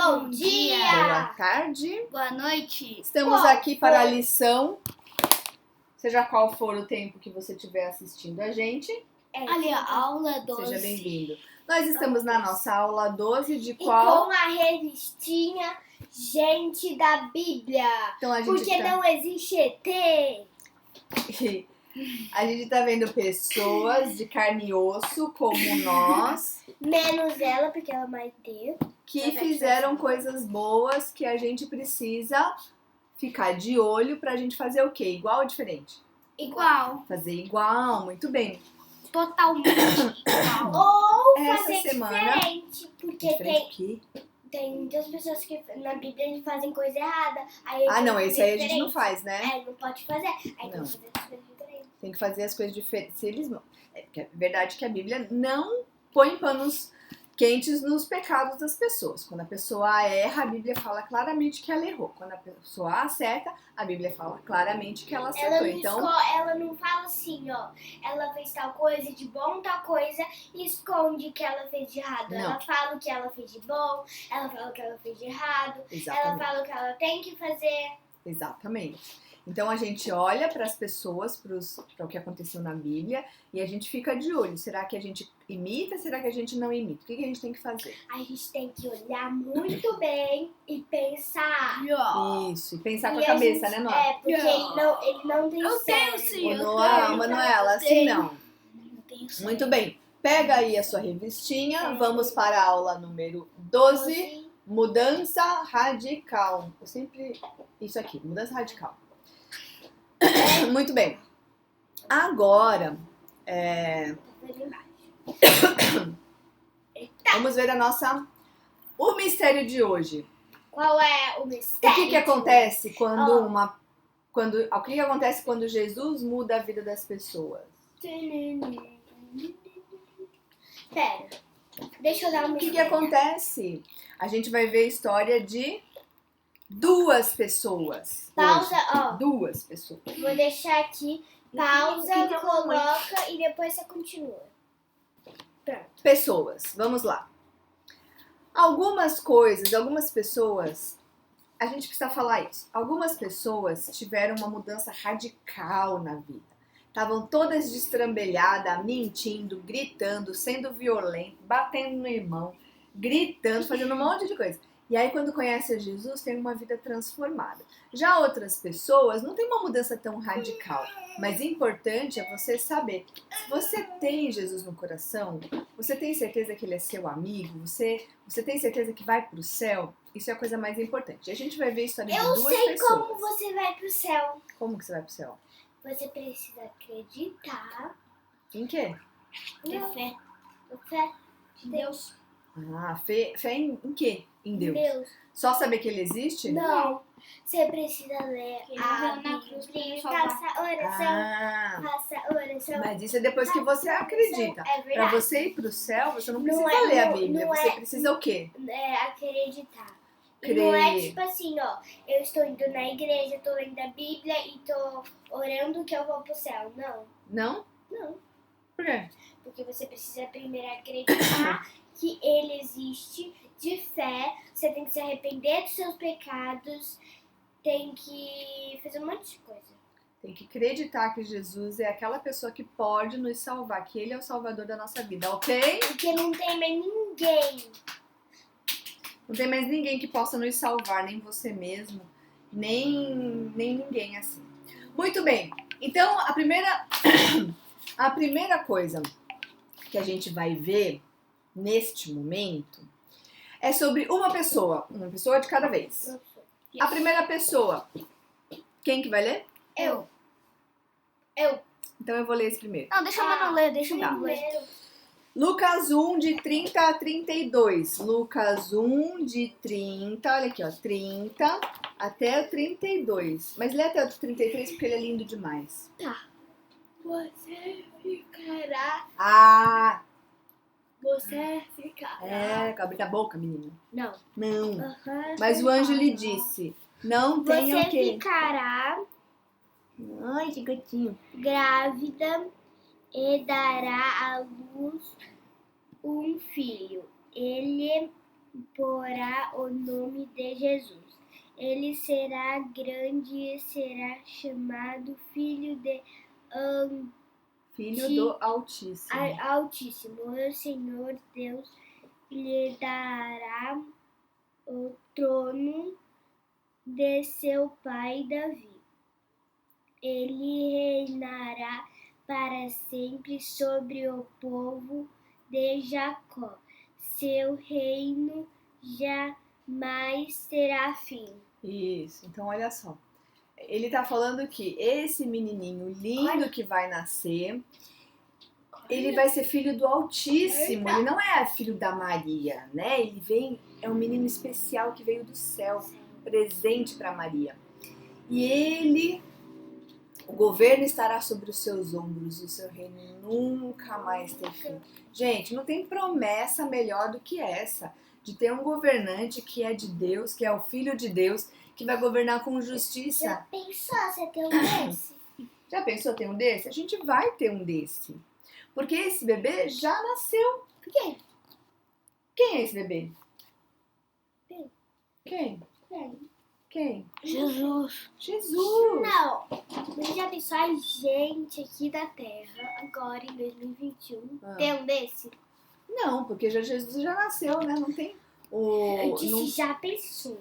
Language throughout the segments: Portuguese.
Bom dia! Boa tarde. Boa noite! Estamos aqui para a lição, seja qual for o tempo que você estiver assistindo a gente. Ali, ó, aula 12. Seja bem-vindo. Nós estamos na nossa aula 12 de E qual? com a revistinha Gente da Bíblia. Então a gente Porque não existe ET. A gente tá vendo pessoas de carne e osso, como nós, Menos ela, porque ela é mais Deus. que fizeram coisas boas que a gente precisa ficar de olho pra gente fazer o quê? Igual ou diferente? Igual. Fazer igual, muito bem. Totalmente igual. Ou Essa fazer semana- diferente. Porque Diferente o quê? tem muitas pessoas que na Bíblia fazem coisa errada. Aí Ah, não, tem que esse fazer aí a gente não diferente. faz, né? É, não pode fazer. Aí tem Não. que fazer as coisas diferentes. Tem que fazer as coisas diferentes. Se eles não. É verdade que a Bíblia não põe panos quentes nos pecados das pessoas. Quando a pessoa erra, a Bíblia fala claramente que ela errou. Quando a pessoa acerta, a Bíblia fala claramente que ela acertou. Ela não fala assim, ó. Ela fez tal coisa de bom, tal coisa, e esconde o que ela fez de errado. Não. Ela fala o que ela fez de bom, ela fala o que ela fez de errado, ela Exatamente. fala o que ela tem que fazer. Exatamente. Então a gente olha para as pessoas, para o que aconteceu na Bíblia, e a gente fica de olho. Será que a gente imita? Será que a gente não imita? O que a gente tem que fazer? A gente tem que olhar muito bem e pensar. Isso, e pensar com E a cabeça, né, Noah? É, porque ele não tem Eu tenho cérebro. sim. Ô, Noah, Manuela, assim não. Não tenho certeza. Muito bem. Pega aí a sua revistinha, vamos para a aula número 12, mudança radical. Eu sempre... Isso aqui, mudança radical. Muito bem. Agora, vamos ver o mistério de hoje. Qual é o O mistério? que acontece quando Ó. o que acontece quando Jesus muda a vida das pessoas? Pera, deixa eu dar uma O que ideia. acontece? A gente vai ver a história de duas pessoas. Pausa, hoje. ó. Duas pessoas. Vou deixar aqui, pausa, Que é uma mãe? coloca e depois você continua. Pessoas. Vamos lá. Algumas pessoas, a gente precisa falar isso. Algumas pessoas tiveram uma mudança radical na vida. Estavam todas destrambelhadas, mentindo, gritando, sendo violento, batendo no irmão, gritando, fazendo um monte de coisa. E aí, quando conhece a Jesus, tem uma vida transformada. Já outras pessoas não tem uma mudança tão radical. Mas importante é você saber. Se você tem Jesus no coração, você tem certeza que ele é seu amigo, você tem certeza que vai pro céu, isso é a coisa mais importante. E a gente vai ver a história de Eu duas sei pessoas. como você vai pro céu. Como que você vai pro céu? Você precisa acreditar Em quê? na fé. Fé de Deus. Ah, fé em quê? Em Deus. Só saber que ele existe? Não. Você precisa ler Ele a morreu na cruz pra Bíblia, nos salvar. faça oração, Ah, faça oração. mas isso é depois que você acredita. É Pra verdade. você ir pro céu, você não Não precisa é- ler a não- Bíblia. não Você é- precisa o quê? Acreditar. E Crer. não é tipo assim, ó, eu estou indo na igreja, tô lendo a Bíblia e tô orando que eu vou pro céu. Não, Não? não. Por quê? Porque você precisa primeiro acreditar que ele existe, de fé, você tem que se arrepender dos seus pecados, tem que fazer um monte de coisa. Tem que acreditar que Jesus é aquela pessoa que pode nos salvar, que ele é o salvador da nossa vida, ok? Porque não tem mais ninguém. Não tem mais ninguém que possa nos salvar, nem você mesmo, nem ninguém assim. Muito bem. Então, a primeira coisa que a gente vai ver neste momento é sobre uma pessoa de cada vez. A primeira pessoa, quem que vai ler? Eu. Então eu vou ler esse primeiro. Não, deixa a Manu ler, deixa a Manu ler. Primeiro. Lucas 1, de 30 a 32. Lucas 1, de 30, olha aqui, ó, 30 até o 32. Mas lê até o 33 porque ele é lindo demais. Você ficará. Ah, Você ficará. abre a boca, menina. Não. Não. Aham. Mas o anjo lhe disse, não tenha Você o quê? ficará Ai, que gatinho. grávida e dará à luz um filho. Ele porá o nome de Jesus. Ele será grande e será chamado Filho do Altíssimo. Altíssimo. O Senhor Deus lhe dará o trono de seu pai Davi. Ele reinará para sempre sobre o povo de Jacó. Seu reino jamais terá fim. Isso, então olha só. Ele tá falando que esse menininho lindo que vai nascer, ele vai ser filho do Altíssimo. Ele não é filho da Maria, né? É um menino especial que veio do céu, presente para Maria. E o governo estará sobre os seus ombros, o seu reino nunca mais ter fim. Gente, não tem promessa melhor do que essa, de ter um governante que é de Deus, que é o Filho de Deus, que vai governar com justiça. Já pensou você ter um desse? Já pensou ter um desse? A gente vai ter um desse. Porque esse bebê já nasceu. Por quê? Quem é esse bebê? Quem? Quem? Jesus. Jesus! Não, mas já pensou a gente aqui da Terra, agora em 2021, ter um desse? Não, porque Jesus já nasceu, né? Não tem Eu disse, não- já pensou.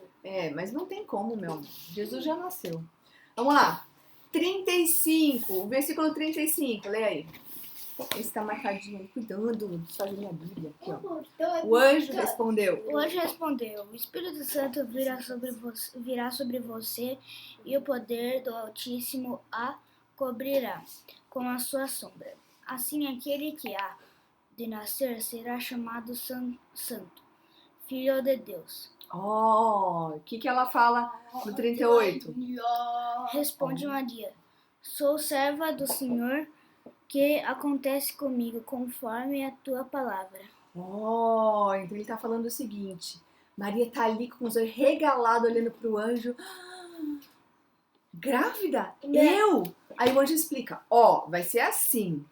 mas não tem como, meu amor. Jesus já nasceu. Vamos lá. 35, o versículo 35, lê aí. Esse tá marcadinho aí, cuidando de fazer minha Bíblia. Aqui, ó. O anjo respondeu. O anjo respondeu: O Espírito Santo virá sobre você e o poder do Altíssimo a cobrirá com a sua sombra. Assim, aquele que há de nascer será chamado Santo, Filho de Deus. O que ela fala no 38? Responde Maria: Sou serva do Senhor, que acontece comigo conforme a tua palavra. Então ele tá falando o seguinte. Maria tá ali com os olhos regalados, olhando pro anjo. Grávida? Eu? Aí o anjo explica. Vai ser assim.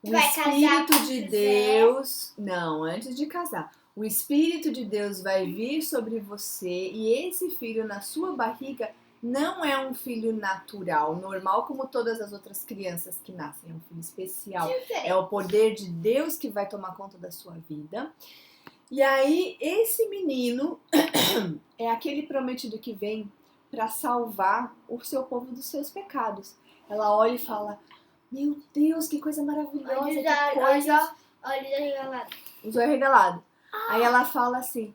O Vai casar Espírito com de José? Deus... Não, antes de casar. O Espírito de Deus vai vir sobre você e esse filho na sua barriga não é um filho natural, normal, como todas as outras crianças que nascem. É um filho especial. É o poder de Deus que vai tomar conta da sua vida. E aí, esse menino é aquele prometido que vem para salvar o seu povo dos seus pecados. Ela olha e fala: Meu Deus, que coisa maravilhosa, que coisa... Olhos arregalados. Os olhos regalados. Aí ela fala assim: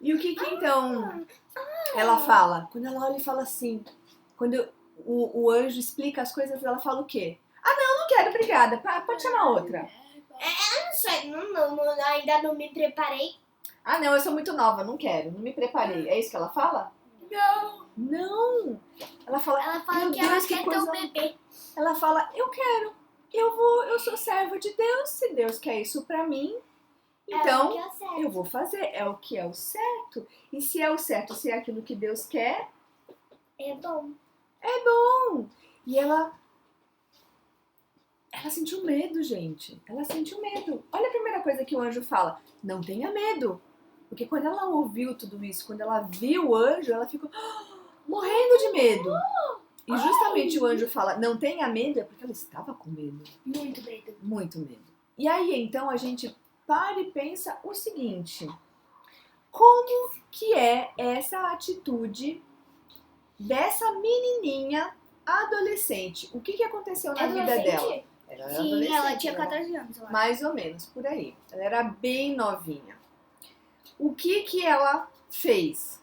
E o que então ela fala? Quando ela olha e fala assim, quando o anjo explica as coisas, ela fala o quê? Não quero, obrigada. Pode chamar outra. Eu não sei, ainda não me preparei. Não, eu sou muito nova, não quero, não me preparei. É isso que ela fala? Não. Ela fala, Ela fala meu que Deus, ela que quer ter coisa... um bebê. Ela fala, eu quero, eu sou serva de Deus, se Deus quer isso pra mim, então Ela quer ser. eu vou fazer, é o que é o certo. E se é o certo, se é aquilo que Deus quer, É bom. bom. E ela sentiu medo, gente. Ela sentiu medo. Olha a primeira coisa que o anjo fala: não tenha medo. Porque quando ela ouviu tudo isso, quando ela viu o anjo, ela ficou morrendo de medo. E justamente o anjo fala: não tenha medo, é porque ela estava com medo. Muito medo. Muito medo. E aí, então, a gente para e pensa o seguinte: como que é essa atitude dessa menininha adolescente? O que aconteceu na vida dela? Ela era Sim, adolescente, ela tinha né? 14 anos, eu acho. Mais ou menos, por aí. Ela era bem novinha. O que ela fez?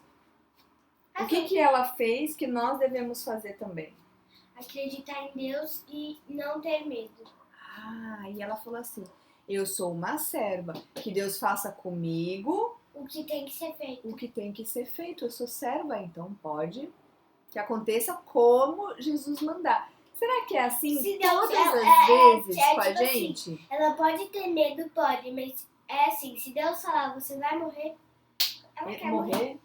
O que ela fez que nós devemos fazer também? Acreditar em Deus e não ter medo. E ela falou assim: eu sou uma serva, que Deus faça comigo O que tem que ser feito. o que tem que ser feito. Eu sou serva, então pode que aconteça como Jesus mandar. Será que é assim Se Deus- todas as vezes com a tipo gente? Ela pode ter medo, pode, mas é assim, se Deus falar, você vai morrer, ela quer morrer.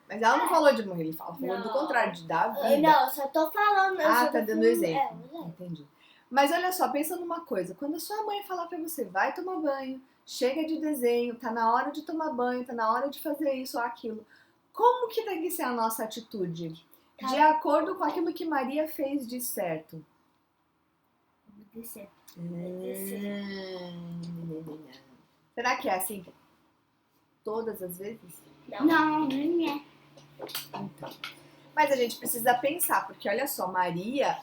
Mas ela não falou de morrer, ela falou do Não. contrário, de dar vida. Não, só tô falando. Tá dando exemplo. exemplo. Entendi. Mas olha só, pensa numa coisa. Quando a sua mãe falar pra você, vai tomar banho, chega de desenho, tá na hora de tomar banho, tá na hora de fazer isso ou aquilo. Como que tem que ser a nossa atitude? De acordo com aquilo que Maria fez de certo. Obedecer. Será que é assim todas as vezes? Não, não é. Então. Mas a gente precisa pensar, porque olha só, Maria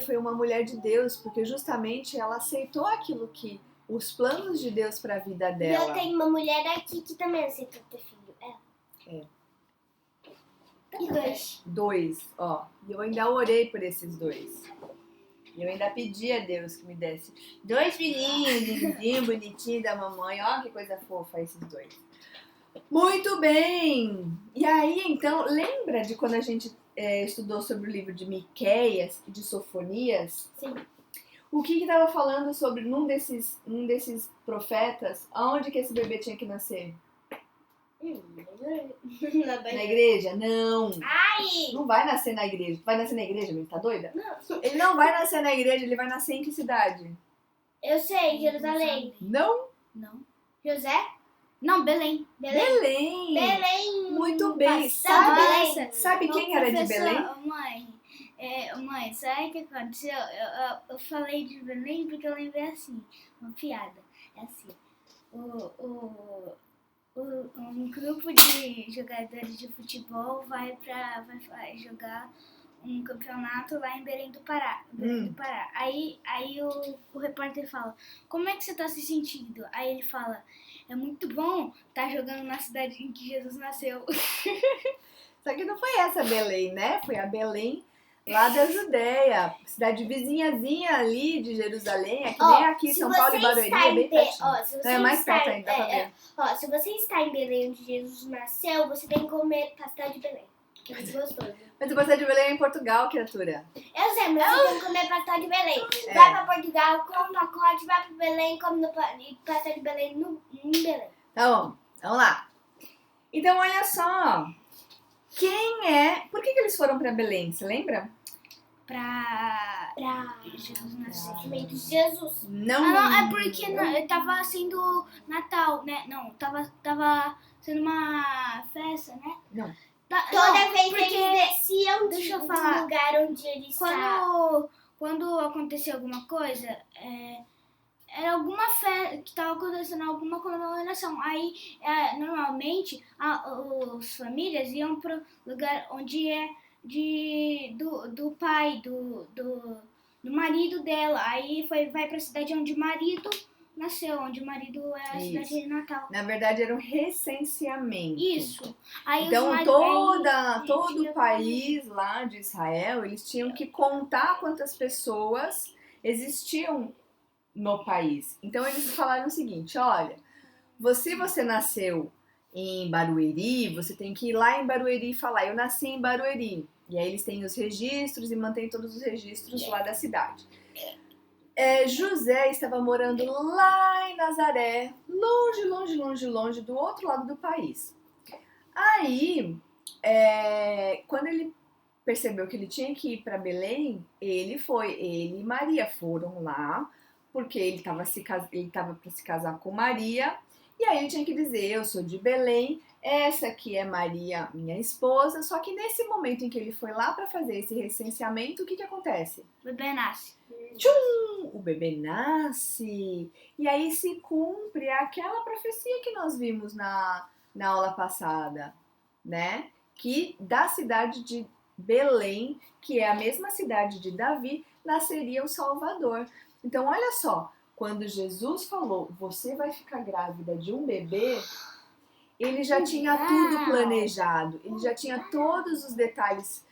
foi uma mulher de Deus, porque justamente ela aceitou aquilo que os planos de Deus para a vida E dela. eu tenho uma mulher aqui que também aceitou ter filho. E dois. Ó. E eu ainda orei por esses 2. E eu ainda pedi a Deus que me desse 2 filhinhos, lindinho, bonitinho da mamãe. Ó, que coisa fofa esses 2. Muito bem! E aí, então, lembra de quando a gente estudou sobre o livro de Miqueias e de Sofonias? Sim. O que estava falando sobre um desses profetas, aonde que esse bebê tinha que nascer? Na igreja? Não! Ai! Não vai nascer na igreja. Vai nascer na igreja, menina? Tá doida? Não. Ele não vai nascer na igreja, ele vai nascer em que cidade? Eu sei, Jerusalém. Não? Não. José? Não, Belém. Belém! Belém. Muito bem! Belém. Sabe quem era de Belém? Mãe, sabe o que aconteceu? Eu falei de Belém porque eu lembrei assim, uma piada. É assim, um grupo de jogadores de futebol vai jogar um campeonato lá em Belém do Pará. Aí o repórter fala, como é que você tá se sentindo? Aí ele fala, é muito bom tá jogando na cidade em que Jesus nasceu. Só que não foi essa Belém, né? Foi a Belém lá da Judéia, cidade vizinhazinha ali de Jerusalém, é que nem aqui São Paulo e Barueri, é bem pertinho. Não, é mais perto ainda, dá pra ver. Se você está em Belém onde Jesus nasceu, você tem que comer pastel de Belém, que é muito gostoso. Mas o pastel de Belém é em Portugal, criatura. Eu sei, mas você tem que comer pastel de Belém. Vai pra Portugal, come um pacote, vai pra Belém, come pastel de Belém em Belém. Tá bom, vamos lá. Então, olha só. Por que eles foram pra Belém, você lembra? Pra Jesus nascer. Nascimento de Jesus. Não, é porque tava sendo Natal, né? Não, tava sendo uma festa, né? Não. Toda vez porque eles desciam deixa eu do falar, lugar onde eles estavam. Quando acontecia alguma coisa, era alguma festa que estava acontecendo, alguma comemoração. Aí, normalmente, as famílias iam pro lugar onde é do pai, do marido dela. Aí vai pra cidade onde o marido nasceu, onde o marido é a cidade de Natal. Na verdade, era um recenseamento. Isso. Aí então, todo o país lá de Israel, eles tinham que contar quantas pessoas existiam no país. Então, eles falaram o seguinte, olha, se você nasceu em Barueri, você tem que ir lá em Barueri e falar, eu nasci em Barueri. E aí eles têm os registros e mantêm todos os registros lá da cidade. José estava morando lá em Nazaré, longe, do outro lado do país. Aí, quando ele percebeu que ele tinha que ir para Belém, ele e Maria foram lá, porque ele estava para se casar com Maria, e aí ele tinha que dizer, eu sou de Belém, essa aqui é Maria, minha esposa, só que nesse momento em que ele foi lá para fazer esse recenseamento, o que acontece? O bebê nasce. Tchum! O bebê nasce, e aí se cumpre aquela profecia que nós vimos na aula passada, né? Que da cidade de Belém, que é a mesma cidade de Davi, nasceria o Salvador. Então, olha só, quando Jesus falou, você vai ficar grávida de um bebê, ele já tinha tudo planejado, ele já tinha todos os detalhes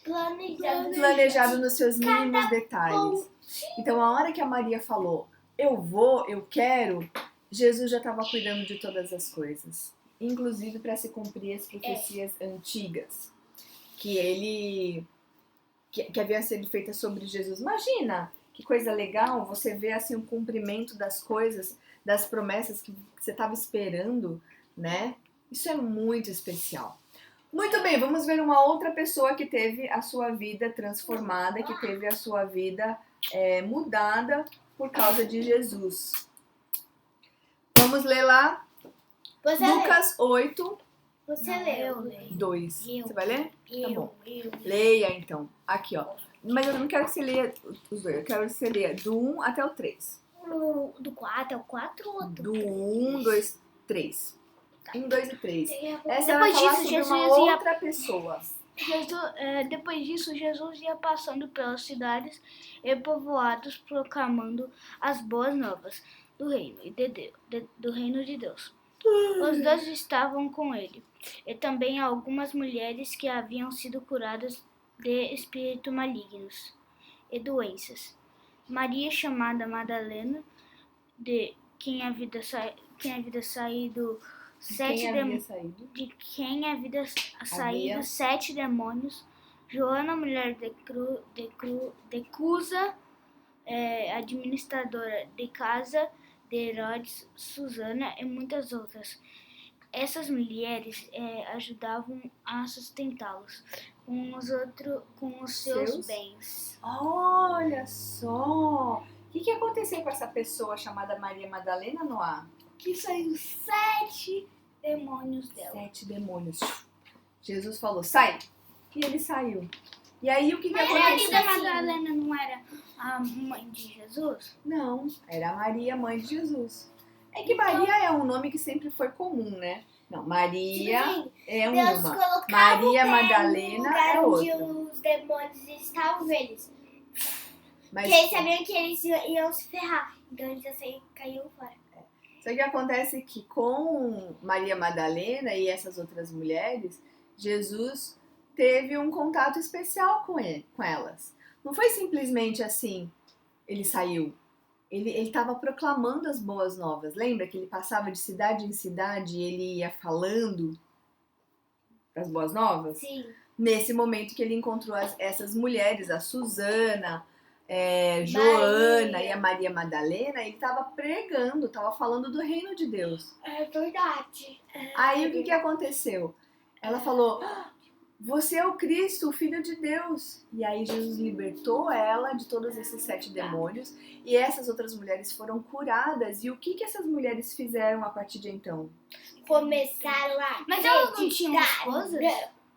planejado nos seus mínimos detalhes. Então, a hora que a Maria falou, eu quero, Jesus já estava cuidando de todas as coisas, inclusive para se cumprir as profecias antigas que haviam sido feitas sobre Jesus. Imagina que coisa legal você ver assim o cumprimento das coisas, das promessas que você estava esperando, né? Isso é muito especial. Muito bem, vamos ver uma outra pessoa que teve a sua vida transformada, que teve a sua vida mudada por causa de Jesus. Vamos ler lá, Você lê. Lucas 8, Você Não, leu. eu leio. 2. Eu. Você vai ler? Tá bom. Eu. Leia então. Aqui, ó. Mas eu não quero que você leia os dois, eu quero que você leia do 1 até o 3. Do 4 ao 4 ou Do 1, 2, 3. 1, 2 e 3. Essa Depois vai falar disso, sobre Jesus uma ia- outra pessoa. Depois disso, Jesus ia passando pelas cidades e povoados proclamando as boas novas do reino, do reino de Deus. Os 12 estavam com ele, e também algumas mulheres que haviam sido curadas de espíritos malignos e doenças. Maria, chamada Madalena, de quem havia saído Quem havia saído? de quem havia saído Havia. 7 demônios, Joana, mulher de Cusa, administradora de casa de Herodes, Susana e muitas outras. Essas mulheres ajudavam a sustentá-los com os seus Seus? bens. Olha só! O que aconteceu com essa pessoa chamada Maria Madalena, Noah? Que saiu 7 demônios dela. 7 demônios. Jesus falou, sai! E ele saiu. E aí o que Mas aconteceu? Maria Madalena não era a mãe de Jesus? Não, era Maria, mãe de Jesus. É que Maria é um nome que sempre foi comum, né? Não, Maria Tipo assim, é Deus uma. colocava Maria o pé Madalena no lugar é onde outra. os demônios estavam eles. Mas Porque eles sabiam que eles iam se ferrar. Então eles assim, caíam fora. só que acontece que com Maria Madalena e essas outras mulheres, Jesus teve um contato especial com elas. Não foi simplesmente assim, ele saiu. Ele estava proclamando as boas novas. Lembra que ele passava de cidade em cidade e ele ia falando as boas novas? Sim. Nesse momento que ele encontrou essas mulheres, a Susana, Joana Maria. e a Maria Madalena, ele estava pregando, estava falando do reino de Deus. É verdade. Aí o que aconteceu? Ela falou, você é o Cristo, o Filho de Deus. E aí Jesus libertou ela de todos esses 7 demônios e essas outras mulheres foram curadas. E o que essas mulheres fizeram a partir de então? Começaram a Mas elas não tinham acreditar. esposas?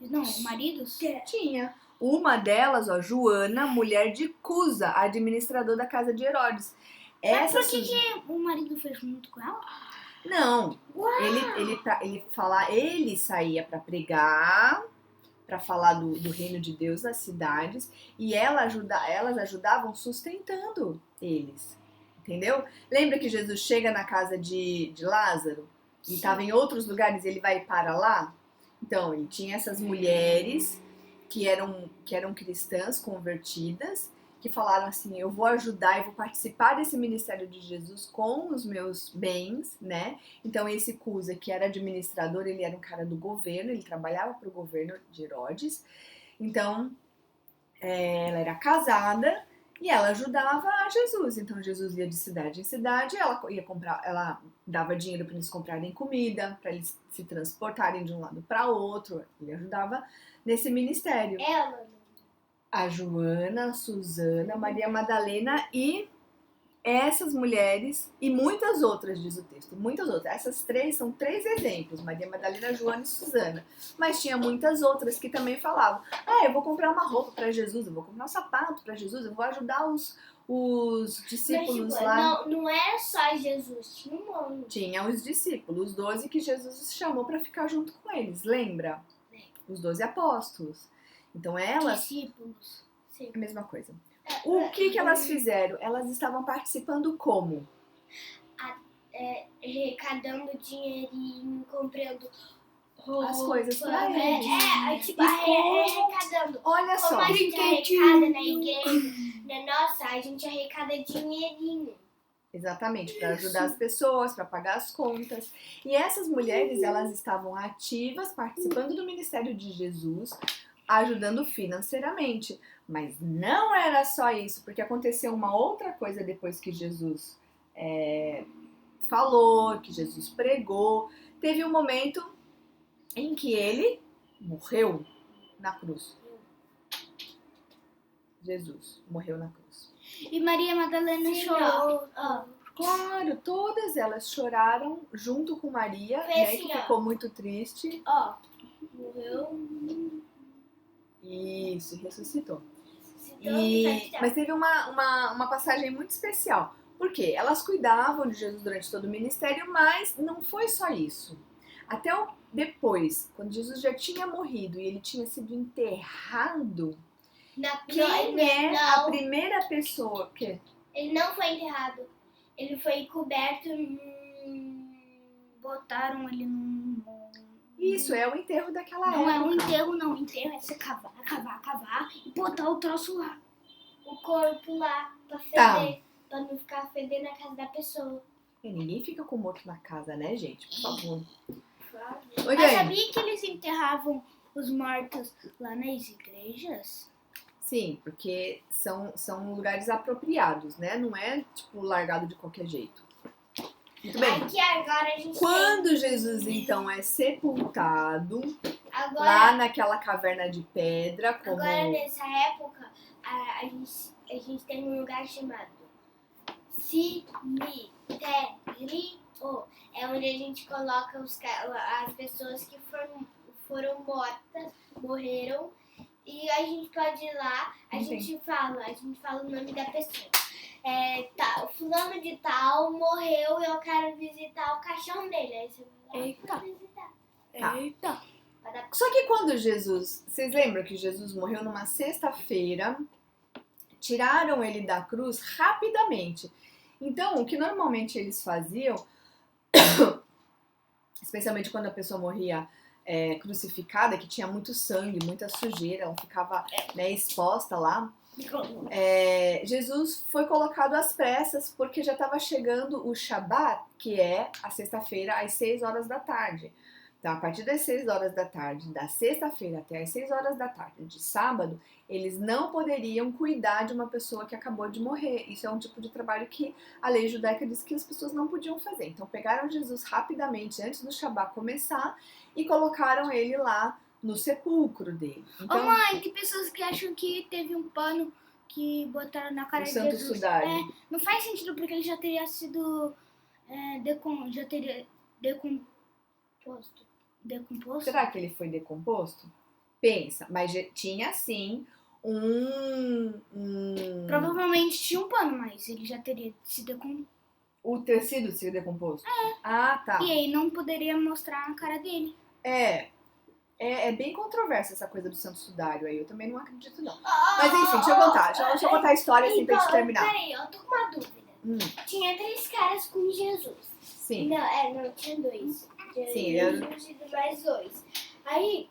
Não, maridos? Tinha. Uma delas, ó, Joana, mulher de Cusa, administrador da casa de Herodes. Mas Essa por que o marido fez junto com ela? Não, ele saía para pregar, para falar do reino de Deus nas cidades e elas ajudavam sustentando eles, entendeu? Lembra que Jesus chega na casa de Lázaro e estava em outros lugares, ele vai para lá? Então, ele tinha essas mulheres que eram cristãs convertidas, que falaram assim, eu vou ajudar, eu vou participar desse ministério de Jesus com os meus bens, né? Então esse Cusa, que era administrador, ele era um cara do governo, ele trabalhava para o governo de Herodes. Então ela era casada e ela ajudava a Jesus. Então Jesus ia de cidade em cidade, ela dava dinheiro para eles comprarem comida, para eles se transportarem de um lado para outro. Ele ajudava nesse ministério. Ela. A Joana, a Susana, a Maria Madalena e essas mulheres e muitas outras, diz o texto, muitas outras. Essas 3 são 3 exemplos, Maria Madalena, Joana e Susana. Mas tinha muitas outras que também falavam, eu vou comprar uma roupa para Jesus, eu vou comprar um sapato para Jesus, eu vou ajudar os discípulos Mas, lá. não era só Jesus, tinha um monte. Tinha os discípulos, os 12 que Jesus chamou para ficar junto com eles, lembra? Os 12 apóstolos. Então elas... Discípulos. Sim. A mesma coisa. O que elas fizeram? Elas estavam participando como? Arrecadando dinheirinho, comprando roupa. As coisas pra eles. Tipo, E como? arrecadando. Olha só. Como a gente arrecada na igreja, na nossa, a gente arrecada dinheirinho. Exatamente, para ajudar as pessoas, para pagar as contas. E essas mulheres, elas estavam ativas, participando do ministério de Jesus, ajudando financeiramente. Mas não era só isso, porque aconteceu uma outra coisa depois que Jesus falou, que Jesus pregou. Teve um momento em que ele morreu na cruz. Jesus morreu na cruz. E Maria Madalena Sim, chorou. ó. Claro, todas elas choraram junto com Maria, Foi né, assim, que ó. ficou muito triste. Ó, morreu. Isso, ressuscitou. E... Mas teve uma passagem muito especial. Por quê? Elas cuidavam de Jesus durante todo o ministério, mas não foi só isso. Até depois, quando Jesus já tinha morrido e ele tinha sido enterrado, quem é a primeira pessoa? O quê? Ele não foi enterrado. Ele foi coberto. Botaram ele num... Isso, é o enterro daquela época. Não é um enterro, não. Enterro é você cavar e botar o troço lá. O corpo lá pra feder. Tá. Pra não ficar fedendo na casa da pessoa. E ninguém fica com morto na casa, né, gente? Por favor. Mas Oi, Dani. sabia que eles enterravam os mortos lá nas igrejas? Sim, porque são lugares apropriados, né? Não é, tipo, largado de qualquer jeito. Muito bem. Aqui agora a gente Quando Jesus, então, é sepultado, tem... Agora, lá naquela caverna de pedra, como... agora nessa época, a gente tem um lugar chamado cemitério. É onde a gente coloca as pessoas que foram mortas, morreram. E a gente pode ir lá, a gente fala o nome da pessoa. O fulano de tal morreu e eu quero visitar o caixão dele. Aí você vai lá Eita. visitar. Tá. Eita. Só que quando Jesus... Vocês lembram que Jesus morreu numa sexta-feira? Tiraram ele da cruz rapidamente. Então, o que normalmente eles faziam, especialmente quando a pessoa morria crucificada, que tinha muito sangue, muita sujeira, ela ficava, né, exposta lá, Jesus foi colocado às pressas porque já estava chegando o Shabat, que é a sexta-feira, às 6 horas da tarde. Então, a partir das 6 horas da tarde, da sexta-feira até as 6 horas da tarde de sábado, eles não poderiam cuidar de uma pessoa que acabou de morrer. Isso é um tipo de trabalho que a lei judaica diz que as pessoas não podiam fazer. Então, pegaram Jesus rapidamente, antes do Shabat começar, e colocaram ele lá no sepulcro dele. Então, Ô mãe, tem pessoas que acham que teve um pano que botaram na cara o de santo Jesus. sudário. Não faz sentido porque ele já teria sido decomposto. Será que ele foi decomposto? Pensa, mas tinha sim Provavelmente tinha um pano, mas ele já teria se decomposto. o tecido se decomposto? Ah, tá. E aí não poderia mostrar a cara dele. É bem controversa essa coisa do santo sudário aí, eu também não acredito não. Mas enfim, deixa eu contar a história assim pra gente terminar. Peraí, eu tô com uma dúvida. Tinha 3 caras com Jesus. Sim. Não, tinha 2. Sim, Jesus e mais 2. Aí,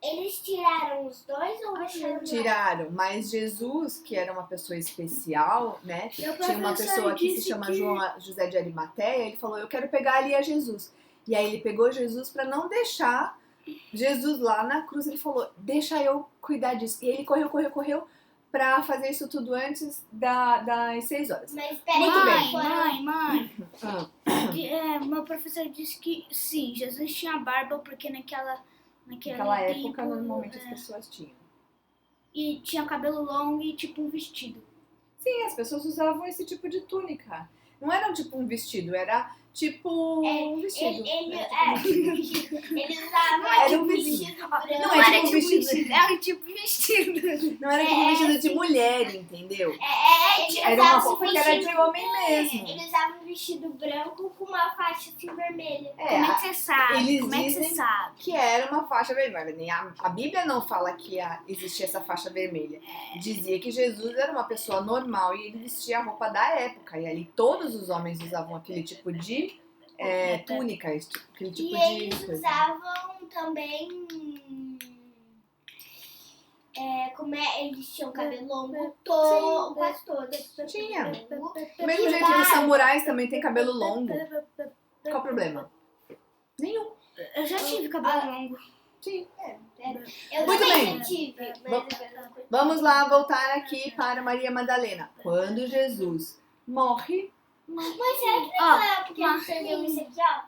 eles tiraram os 2 ou deixaram Tiraram, mas Jesus, que era uma pessoa especial, né? Tinha uma pessoa que se chama José de Arimateia, ele falou, eu quero pegar ali a Jesus. E aí ele pegou Jesus pra não deixar Jesus lá na cruz, ele falou, deixa eu cuidar disso. E ele correu pra fazer isso tudo antes das 6 horas. Mas peraí, Muito bem. Mãe. Ah, Meu professor disse que sim, Jesus tinha barba porque naquela naquela tempo, época, normalmente as pessoas tinham. E tinha cabelo longo e tipo um vestido. Sim, as pessoas usavam esse tipo de túnica. Não era tipo um vestido, era tipo um vestido. Eles usavam Era um vestido. Não Não é era tipo um tipo vestido. era tipo vestido. Não era tipo um vestido de mulher, entendeu? eles Era uma usavam roupa que era de vestido- homem mesmo. Eles usavam um vestido branco com uma faixa assim vermelha. Como é que você sabe? eles Como é que você dizem sabe? que era uma faixa vermelha. Nem a Bíblia não fala que existia essa faixa vermelha. Dizia que Jesus era uma pessoa normal e ele vestia a roupa da época. E ali todos os homens usavam aquele tipo de túnica, aquele tipo E de eles coisa. usavam também. Eles tinham cabelo longo quase todos. Tinha. Longo. Do mesmo jeito que os samurais também têm cabelo longo. Qual o problema? Nenhum. Eu já tive cabelo longo. Sim. Eu Muito também bem. já tive. Vamos lá voltar aqui para Maria Madalena. Quando Jesus morre... Mas será que não é porque não serviu isso aqui, ó?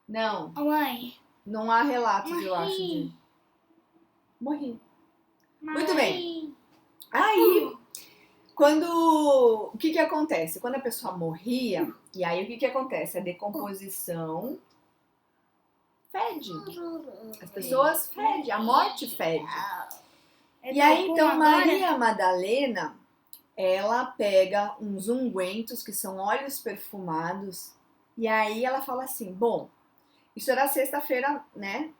Não. Ô, mãe, Não há relatos, eu acho, de... Morri. Muito bem. Aí, o que acontece? Quando a pessoa morria, e aí o que acontece? A decomposição fede. As pessoas fedem, a morte fede. E aí, então, Maria Madalena, ela pega uns ungüentos, que são óleos perfumados, e aí ela fala assim, bom, isso era sexta-feira, né,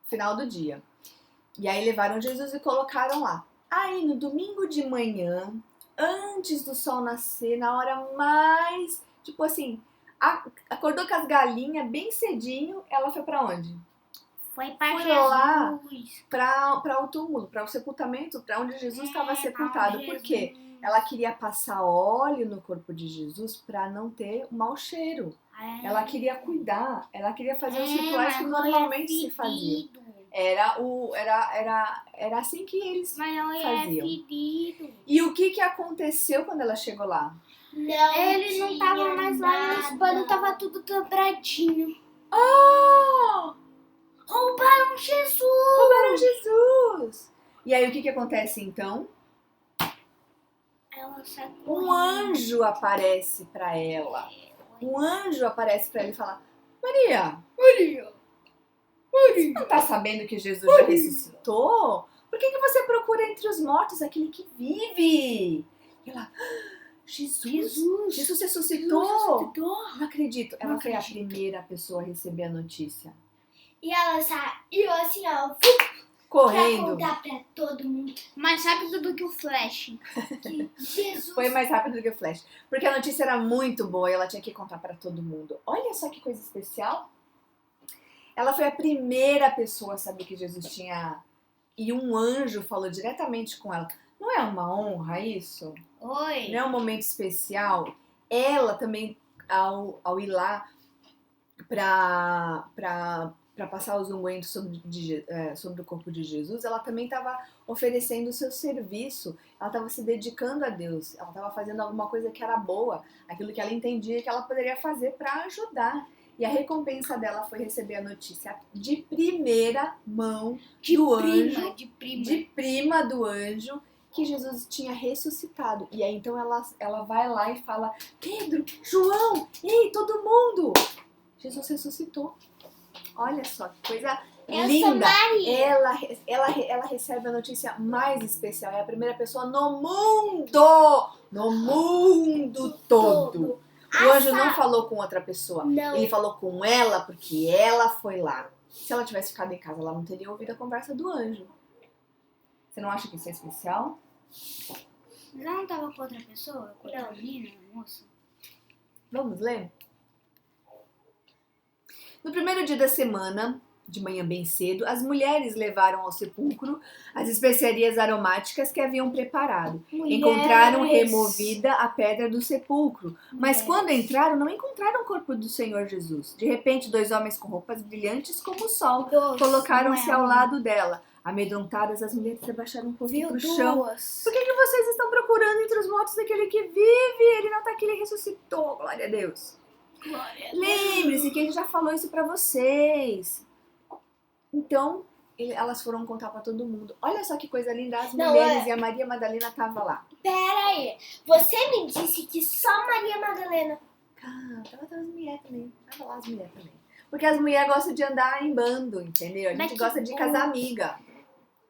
final do dia. E aí levaram Jesus e colocaram lá. Aí, no domingo de manhã, antes do sol nascer, na hora mais, tipo assim, acordou com as galinhas bem cedinho, ela foi pra onde? Foi pra Foi Jesus. lá para o túmulo, para o sepultamento, para onde Jesus estava sepultado. Por quê? Ela queria passar óleo no corpo de Jesus para não ter um mau cheiro. Ela queria cuidar, ela queria fazer os rituais que normalmente se faziam. Era assim que eles faziam. E o que aconteceu quando ela chegou lá? Ele não tava mais lá, os panos tava tudo quebradinho. Oh! Roubaram Jesus! Roubaram Jesus! E aí o que acontece então? Ela sai Um anjo aparece para ela. Um anjo aparece para ela e fala: Maria, você não tá sabendo que Jesus já ressuscitou? Por que você procura entre os mortos aquele que vive? E ela, Jesus ressuscitou! Não acredito. Ela foi a primeira pessoa a receber a notícia. E ela saiu assim, ó, Correndo. pra contar pra todo mundo. mais rápido do que o Flash. Que Jesus. Foi mais rápido do que o Flash. Porque a notícia era muito boa e ela tinha que contar pra todo mundo. Olha só que coisa especial. Ela foi a primeira pessoa a saber que Jesus tinha... E um anjo falou diretamente com ela. Não é uma honra isso? Oi. Não é um momento especial? Ela também, ao ir lá pra passar os ungüentos sobre o corpo de Jesus, ela também estava oferecendo o seu serviço, ela estava se dedicando a Deus, ela estava fazendo alguma coisa que era boa, aquilo que ela entendia que ela poderia fazer para ajudar. E a recompensa dela foi receber a notícia de primeira mão do anjo, de prima do anjo, que Jesus tinha ressuscitado. E aí então ela vai lá e fala: Pedro, João, ei, todo mundo! Jesus ressuscitou. Olha só que coisa linda. Ela recebe a notícia mais especial. É a primeira pessoa no mundo todo. O anjo não falou com outra pessoa. Não. Ele falou com ela porque ela foi lá. Se ela tivesse ficado em casa, ela não teria ouvido a conversa do anjo. Você não acha que isso é especial? Mas ela não tava com outra pessoa? Com outra menina, moça? Vamos ler? No primeiro dia da semana, de manhã bem cedo, as mulheres levaram ao sepulcro as especiarias aromáticas que haviam preparado. Encontraram removida a pedra do sepulcro, mas quando entraram, não encontraram o corpo do Senhor Jesus. De repente, 2 homens com roupas brilhantes como o sol colocaram-se ao lado dela. Amedrontadas, as mulheres abaixaram o rosto para o chão. Por que vocês estão procurando entre os mortos aquele que vive? Ele não está aqui, ele ressuscitou. Glória a Deus. Lembre-se que ele já falou isso pra vocês. Então, elas foram contar pra todo mundo. Olha só que coisa linda, as mulheres e a Maria Madalena tava lá. Pera aí, você me disse que só Maria Madalena... Tava as mulheres também. Tava lá as mulheres também. Porque as mulheres gostam de andar em bando, entendeu? A gente gosta de casar amiga.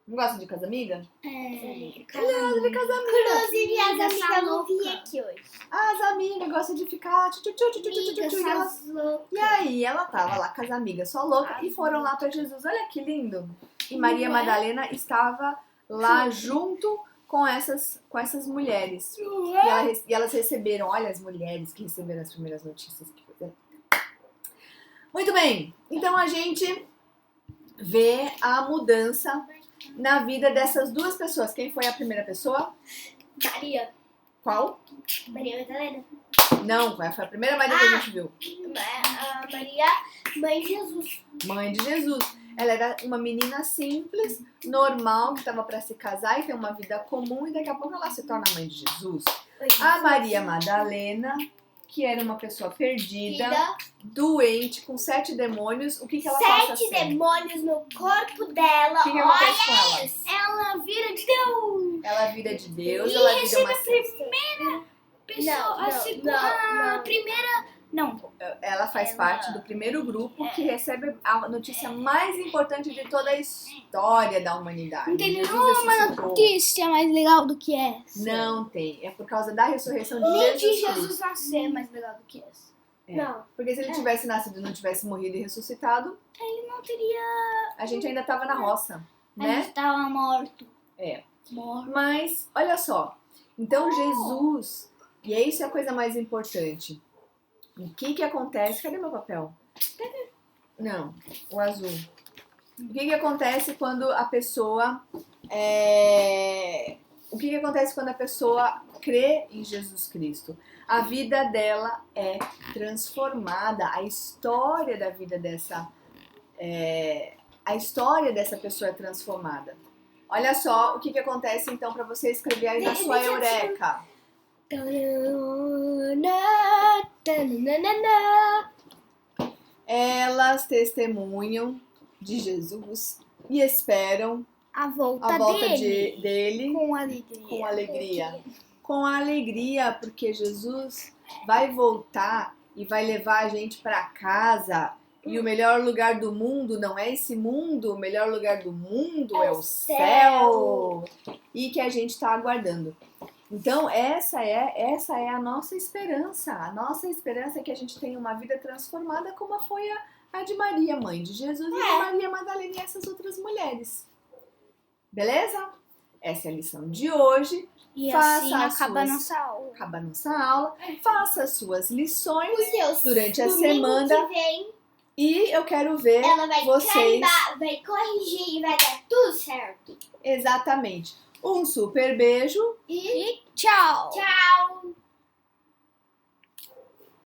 Não gosta de casa amiga? Inclusive, de casa amiga. as amigas não vêm aqui hoje. As amigas gostam de ficar... E aí, ela tava lá com as amigas só louca e foram lá pra Jesus. Olha que lindo. E Maria Madalena estava lá junto com essas mulheres. E elas receberam... Olha as mulheres que receberam as primeiras notícias. Que coisa. Muito bem. Então, a gente vê a mudança na vida dessas 2 pessoas. Quem foi a primeira pessoa? Maria. Qual? Maria Madalena. Não, foi a primeira Maria que a gente viu. A Maria, mãe de Jesus. Mãe de Jesus. Ela era uma menina simples, normal, que estava para se casar e ter uma vida comum, e daqui a pouco ela se torna mãe de Jesus. A Maria Madalena, que era uma pessoa perdida, doente, com 7 demônios, o que ela passa a 7 ser? demônios no corpo dela. O que acontece com ela? Ela vira de Deus. Ela vira de Deus, E ela vira recebe uma a pessoa, a primeira... Não, Ela faz parte do primeiro grupo que recebe a notícia mais importante de toda a história da humanidade. não tem Jesus nenhuma ressuscitou. notícia mais legal do que essa. Não tem. É por causa da ressurreição de Nem de Jesus Cristo. Jesus nascer é mais legal do que essa. É. Não. Porque se ele tivesse nascido e não tivesse morrido e ressuscitado, Ele não teria... a gente ainda estava na roça, Ele né? estava morto. É. Morto. Mas, olha só. Então, Jesus... E é isso é a coisa mais importante. O que acontece... Cadê meu papel? Não, o azul. O que acontece quando a pessoa... O que acontece quando a pessoa crê em Jesus Cristo? A vida dela é transformada. A história da vida dessa... A história dessa pessoa é transformada. Olha só o que acontece então para você escrever aí na sua eureka. Elas testemunham de Jesus e esperam A volta, a volta dele. dele Com alegria. com alegria. Com alegria, porque Jesus vai voltar e vai levar a gente para casa. E o melhor lugar do mundo não é esse mundo, o melhor lugar do mundo é o céu. E que a gente está aguardando. Então, essa é a nossa esperança. A nossa esperança é que a gente tenha uma vida transformada como foi a de Maria, mãe de Jesus, e de Maria Madalena e essas outras mulheres. Beleza? Essa é a lição de hoje. E Faça assim as acaba a suas- nossa aula. Acaba a nossa aula. Faça as suas lições Deus, durante a domingo semana. que vem, E eu quero ver ela vai vocês... carimbar, vai corrigir e vai dar tudo certo. Exatamente. Um super beijo. E Tchau! tchau!